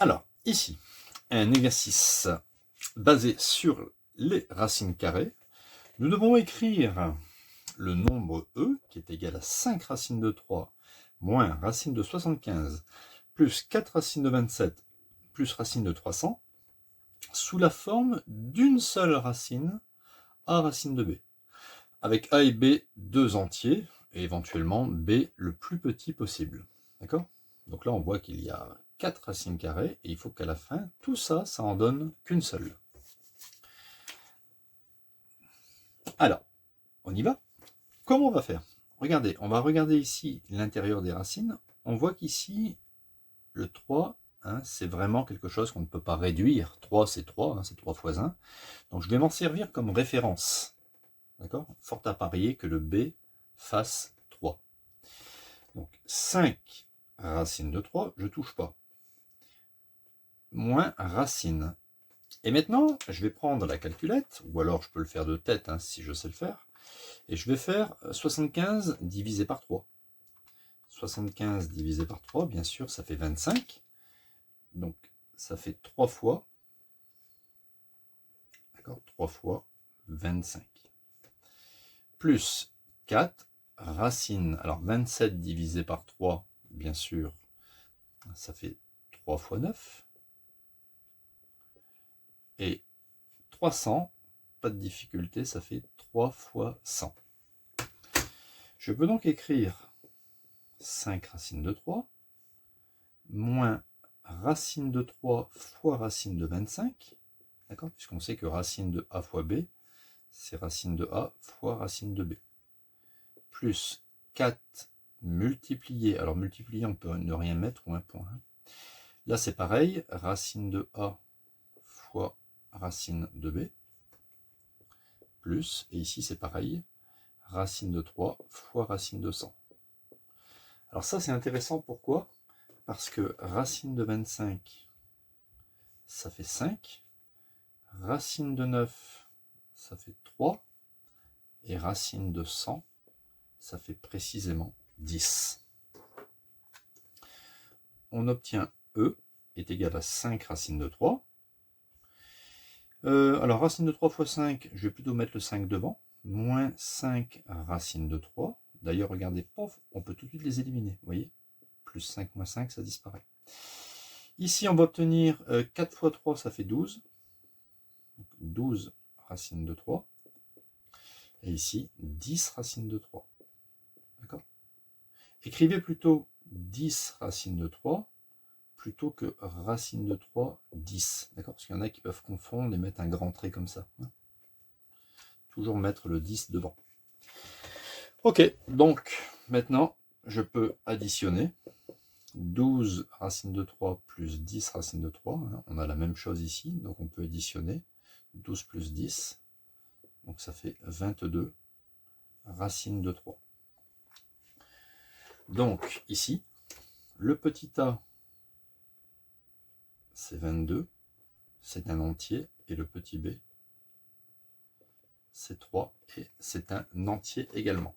Alors, ici, un exercice basé sur les racines carrées. Nous devons écrire le nombre e, qui est égal à 5 racines de 3, moins racine de 75, plus 4 racines de 27, plus racine de 300, sous la forme d'une seule racine, a racine de b, avec a et b deux entiers, et éventuellement b le plus petit possible. D'accord? Donc là, on voit qu'il y a 4 racines carrées, et il faut qu'à la fin, tout ça, ça en donne qu'une seule. Alors, on y va? Comment on va faire? Regardez, on va regarder ici l'intérieur des racines. On voit qu'ici, le 3, hein, c'est vraiment quelque chose qu'on ne peut pas réduire. 3, c'est 3, hein, c'est 3 fois 1. Donc je vais m'en servir comme référence. D'accord? Fort à parier que le b fasse 3. Donc 5 racines de 3, je ne touche pas. Moins racine. Et maintenant, je vais prendre la calculette, ou alors je peux le faire de tête, hein, si je sais le faire. Et je vais faire 75 divisé par 3. 75 divisé par 3, bien sûr, ça fait 25. Donc, ça fait 3 fois. D'accord, 3 fois 25. Plus 4 racines. Alors, 27 divisé par 3, bien sûr, ça fait 3 fois 9. Et 300, pas de difficulté, ça fait 3 fois 100. Je peux donc écrire 5 racines de 3, moins racine de 3 fois racine de 25, d'accord, puisqu'on sait que racine de a fois b, c'est racine de a fois racine de b, plus 4 multiplié, alors multiplié, on peut ne rien mettre ou un point. Là, c'est pareil, racine de a fois racine de b, plus, et ici, c'est pareil, racine de 3 fois racine de 100. Alors ça, c'est intéressant, pourquoi? Parce que racine de 25, ça fait 5, racine de 9, ça fait 3, et racine de 100, ça fait précisément 10. On obtient E est égal à 5 racine de 3. Alors racine de 3 fois 5, je vais plutôt mettre le 5 devant, moins 5 racine de 3. D'ailleurs, regardez, pof, on peut tout de suite les éliminer, vous voyez, plus 5 moins 5, ça disparaît. Ici, on va obtenir 4 fois 3, ça fait 12. Donc, 12 racine de 3. Et ici, 10 racine de 3. D'accord? Écrivez plutôt 10 racine de 3 plutôt que racine de 3, 10. D'accord? Parce qu'il y en a qui peuvent confondre et mettre un grand trait comme ça. Toujours mettre le 10 devant. Ok, donc maintenant, je peux additionner 12 racine de 3 plus 10 racine de 3. On a la même chose ici, donc on peut additionner 12 plus 10. Donc ça fait 22 racine de 3. Donc ici, le petit a, c'est 22, c'est un entier, et le petit b, c'est 3, et c'est un entier également.